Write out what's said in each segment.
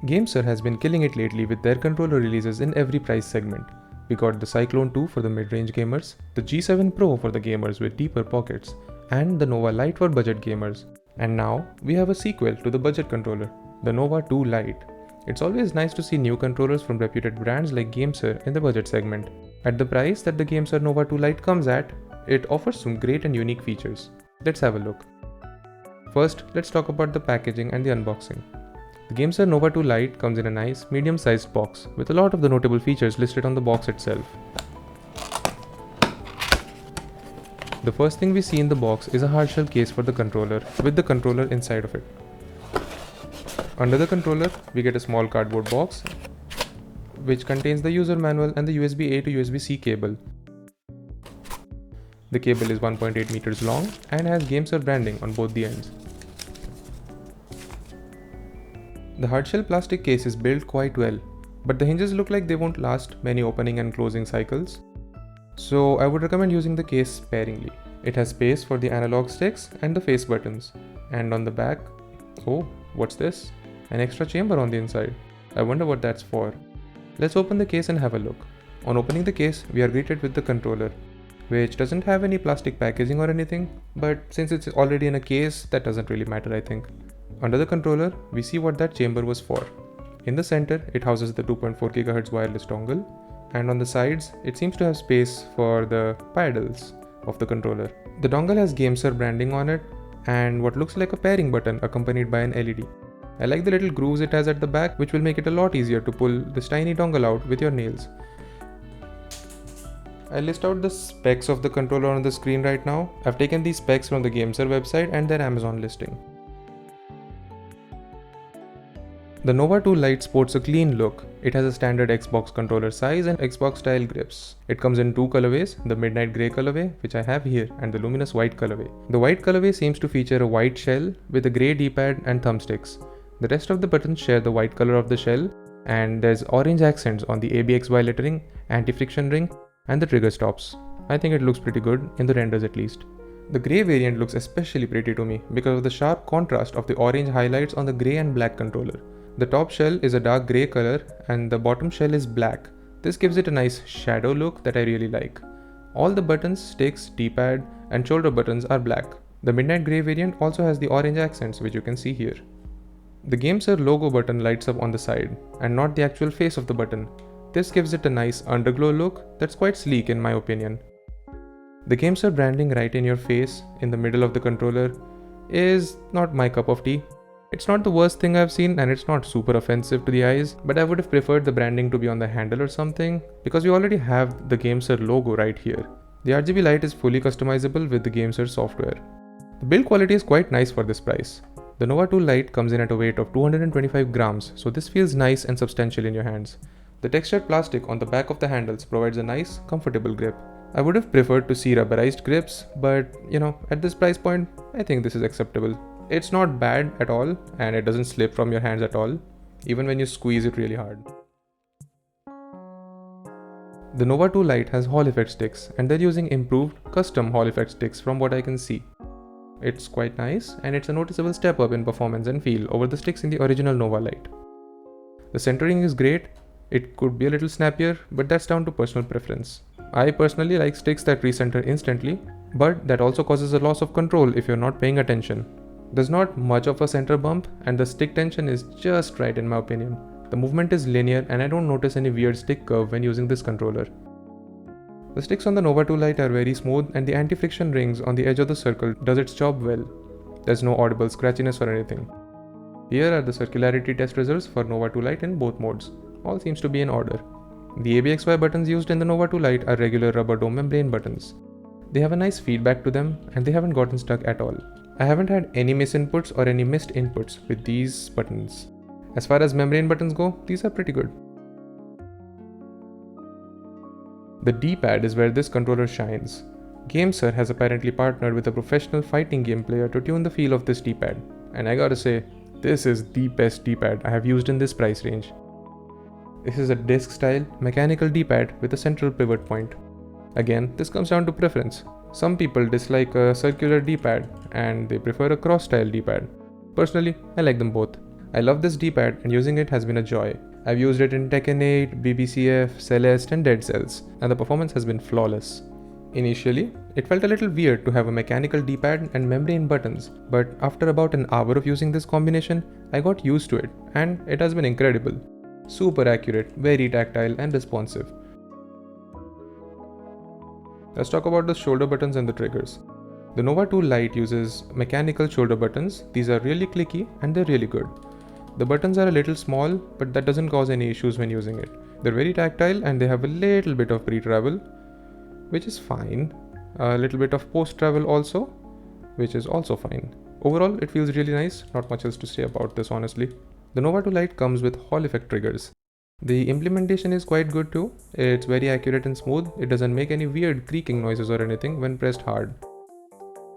GameSir has been killing it lately with their controller releases in every price segment. We got the Cyclone 2 for the mid-range gamers, the G7 Pro for the gamers with deeper pockets, and the Nova Lite for budget gamers. And now, we have a sequel to the budget controller, the Nova 2 Lite. It's always nice to see new controllers from reputed brands like GameSir in the budget segment. At the price that the GameSir Nova 2 Lite comes at, it offers some great and unique features. Let's have a look. First, let's talk about the packaging and the unboxing. The GameSir Nova 2 Lite comes in a nice, medium-sized box with a lot of the notable features listed on the box itself. The first thing we see in the box is a hardshell case for the controller with the controller inside of it. Under the controller, we get a small cardboard box which contains the user manual and the USB-A to USB-C cable. The cable is 1.8 meters long and has GameSir branding on both the ends. The hardshell plastic case is built quite well, but the hinges look like they won't last many opening and closing cycles. So I would recommend using the case sparingly. It has space for the analog sticks and the face buttons. And on the back, oh, what's this? An extra chamber on the inside. I wonder what that's for. Let's open the case and have a look. On opening the case, we are greeted with the controller, which doesn't have any plastic packaging or anything, but since it's already in a case, that doesn't really matter, I think. Under the controller, we see what that chamber was for. In the center, it houses the 2.4 GHz wireless dongle, and on the sides, it seems to have space for the paddles of the controller. The dongle has GameSir branding on it, and what looks like a pairing button accompanied by an LED. I like the little grooves it has at the back, which will make it a lot easier to pull this tiny dongle out with your nails. I list out the specs of the controller on the screen right now. I've taken these specs from the GameSir website and their Amazon listing. The Nova 2 Lite sports a clean look. It has a standard Xbox controller size and Xbox style grips. It comes in two colorways, the midnight grey colorway, which I have here, and the luminous white colorway. The white colorway seems to feature a white shell with a grey D-pad and thumbsticks. The rest of the buttons share the white color of the shell, and there's orange accents on the ABXY lettering, anti-friction ring, and the trigger stops. I think it looks pretty good, in the renders at least. The grey variant looks especially pretty to me because of the sharp contrast of the orange highlights on the grey and black controller. The top shell is a dark grey color and the bottom shell is black. This gives it a nice shadow look that I really like. All the buttons, sticks, D-pad and shoulder buttons are black. The midnight grey variant also has the orange accents, which you can see here. The GameSir logo button lights up on the side and not the actual face of the button. This gives it a nice underglow look that's quite sleek in my opinion. The GameSir branding right in your face in the middle of the controller is not my cup of tea. It's not the worst thing I've seen and it's not super offensive to the eyes, but I would have preferred the branding to be on the handle or something because we already have the GameSir logo right here. The RGB light is fully customizable with the GameSir software. The build quality is quite nice for this price. The Nova 2 Lite comes in at a weight of 225 grams, so this feels nice and substantial in your hands. The textured plastic on the back of the handles provides a nice, comfortable grip. I would have preferred to see rubberized grips, but at this price point, I think this is acceptable. It's not bad at all, and it doesn't slip from your hands at all, even when you squeeze it really hard. The Nova 2 Lite has Hall effect sticks, and they're using improved, custom Hall effect sticks from what I can see. It's quite nice, and it's a noticeable step up in performance and feel over the sticks in the original Nova Lite. The centering is great. It could be a little snappier, but that's down to personal preference. I personally like sticks that recenter instantly, but that also causes a loss of control if you're not paying attention. There's not much of a center bump and the stick tension is just right in my opinion. The movement is linear and I don't notice any weird stick curve when using this controller. The sticks on the Nova 2 Lite are very smooth and the anti-friction rings on the edge of the circle does its job well. There's no audible scratchiness or anything. Here are the circularity test results for Nova 2 Lite in both modes. All seems to be in order. The ABXY buttons used in the Nova 2 Lite are regular rubber dome membrane buttons. They have a nice feedback to them and they haven't gotten stuck at all. I haven't had any misinputs or any missed inputs with these buttons. As far as membrane buttons go, these are pretty good. The D-pad is where this controller shines. GameSir has apparently partnered with a professional fighting game player to tune the feel of this D-pad. And I gotta say, this is the best D-pad I have used in this price range. This is a disc-style, mechanical D-pad with a central pivot point. Again, this comes down to preference. Some people dislike a circular D-pad and they prefer a cross-style D-pad. Personally, I like them both. I love this D-pad and using it has been a joy. I've used it in Tekken 8, BBCF, Celeste and Dead Cells, and the performance has been flawless. Initially, it felt a little weird to have a mechanical D-pad and membrane buttons, but after about an hour of using this combination, I got used to it and it has been incredible. Super accurate, very tactile and responsive. Let's talk about the shoulder buttons and the triggers. The Nova 2 Lite uses mechanical shoulder buttons. These are really clicky and they're really good. The buttons are a little small, but that doesn't cause any issues when using it. They're very tactile and they have a little bit of pre-travel, which is fine. A little bit of post-travel also, which is also fine. Overall, it feels really nice. Not much else to say about this, honestly. The Nova 2 Lite comes with Hall effect triggers. The implementation is quite good too. It's very accurate and smooth. It doesn't make any weird creaking noises or anything when pressed hard.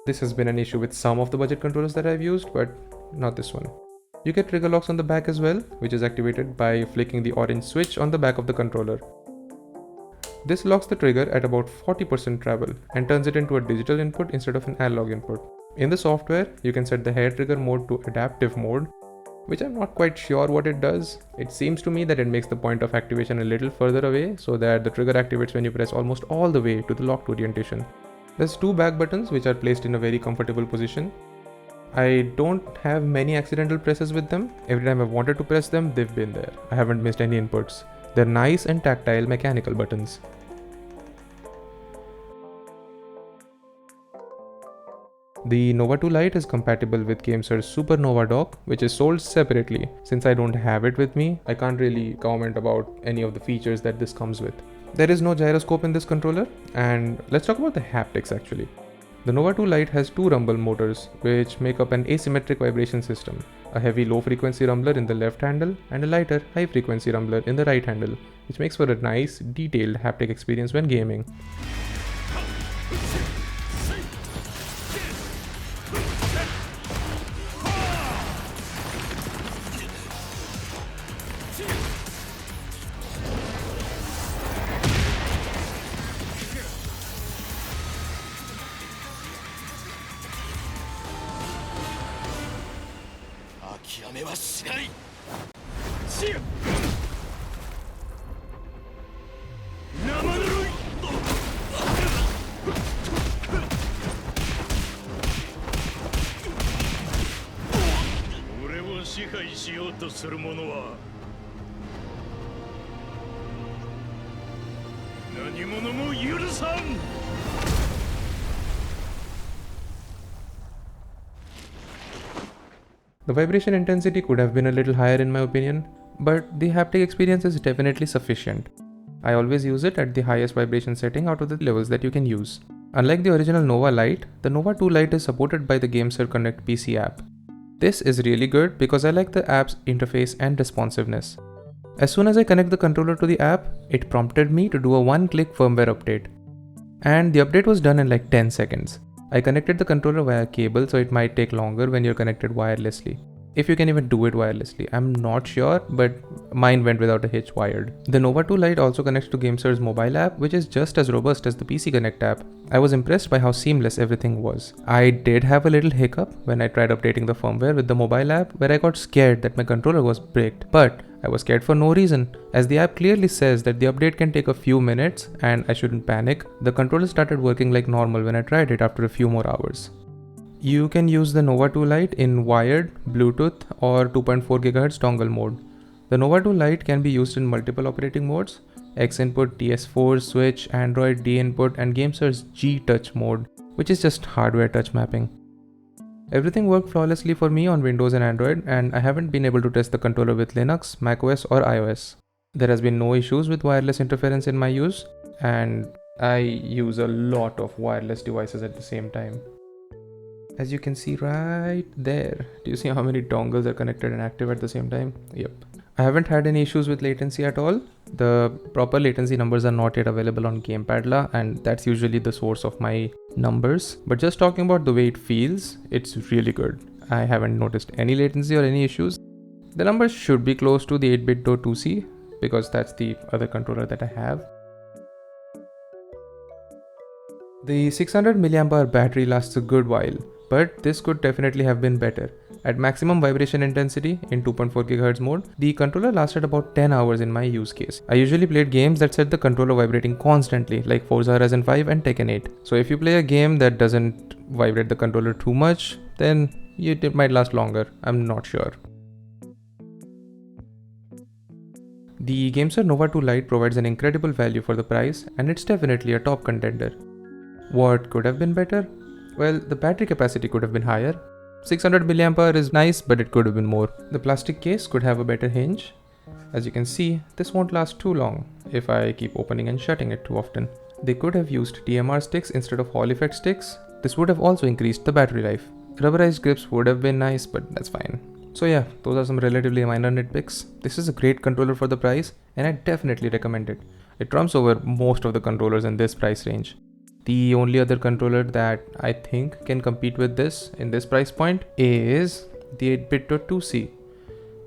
This has been an issue with some of the budget controllers that I've used, but not this one. You get trigger locks on the back as well, which is activated by flicking the orange switch on the back of the controller. This locks the trigger at about 40% travel and turns it into a digital input instead of an analog input. In the software, you can set the hair trigger mode to adaptive mode, which I'm not quite sure what it does. It seems to me that it makes the point of activation a little further away so that the trigger activates when you press almost all the way to the locked orientation. There's two back buttons which are placed in a very comfortable position. I don't have many accidental presses with them. Every time I've wanted to press them, they've been there. I haven't missed any inputs. They're nice and tactile mechanical buttons. The Nova 2 Lite is compatible with GameSir's Super Nova dock, which is sold separately. Since I don't have it with me, I can't really comment about any of the features that this comes with. There is no gyroscope in this controller, and let's talk about the haptics actually. The Nova 2 Lite has two rumble motors, which make up an asymmetric vibration system, a heavy low frequency rumbler in the left handle and a lighter high frequency rumbler in the right handle, which makes for a nice, detailed haptic experience when gaming. The vibration intensity could have been a little higher in my opinion, but the haptic experience is definitely sufficient. I always use it at the highest vibration setting out of the levels that you can use. Unlike the original Nova Lite, the Nova 2 Lite is supported by the GameSir Connect PC app. This is really good because I like the app's interface and responsiveness. As soon as I connect the controller to the app, it prompted me to do a one-click firmware update. And the update was done in like 10 seconds. I connected the controller via cable, so it might take longer when you're connected wirelessly. If you can even do it wirelessly, I'm not sure, but mine went without a hitch wired. The Nova 2 Lite also connects to GameSir's mobile app, which is just as robust as the PC Connect app. I was impressed by how seamless everything was. I did have a little hiccup when I tried updating the firmware with the mobile app, where I got scared that my controller was bricked. But I was scared for no reason, as the app clearly says that the update can take a few minutes and I shouldn't panic. The controller started working like normal when I tried it after a few more hours. You can use the Nova 2 Lite in wired, Bluetooth or 2.4 GHz dongle mode. The Nova 2 Lite can be used in multiple operating modes: X input, TS4, Switch, Android, D input and GameSir's G touch mode, which is just hardware touch mapping. Everything worked flawlessly for me on Windows and Android, and I haven't been able to test the controller with Linux, macOS or iOS. There has been no issues with wireless interference in my use, and I use a lot of wireless devices at the same time. As you can see right there, do you see how many dongles are connected and active at the same time? Yep. I haven't had any issues with latency at all. The proper latency numbers are not yet available on Gamepadla, and that's usually the source of my numbers. But just talking about the way it feels, it's really good. I haven't noticed any latency or any issues. The numbers should be close to the 8-bit DO 2C because that's the other controller that I have. The 600 mAh battery lasts a good while, but this could definitely have been better. At maximum vibration intensity in 2.4 GHz mode, the controller lasted about 10 hours in my use case. I usually played games that set the controller vibrating constantly, like Forza Horizon 5 and Tekken 8. So if you play a game that doesn't vibrate the controller too much, then it might last longer. I'm not sure. The GameSir Nova 2 Lite provides an incredible value for the price, and it's definitely a top contender. What could have been better? Well, the battery capacity could have been higher. 600 mAh is nice, but it could have been more. The plastic case could have a better hinge. As you can see, this won't last too long if I keep opening and shutting it too often. They could have used TMR sticks instead of Hall effect sticks. This would have also increased the battery life. Rubberized grips would have been nice, but that's fine. So yeah, those are some relatively minor nitpicks. This is a great controller for the price, and I definitely recommend it. It trumps over most of the controllers in this price range. The only other controller that I think can compete with this in this price point is the 8-bit 2C,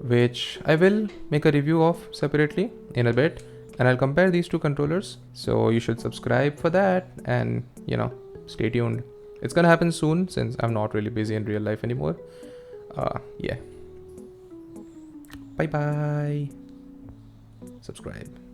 which I will make a review of separately in a bit, and I'll compare these two controllers. So you should subscribe for that and, stay tuned. It's gonna happen soon since I'm not really busy in real life anymore. Yeah. Bye bye. Subscribe.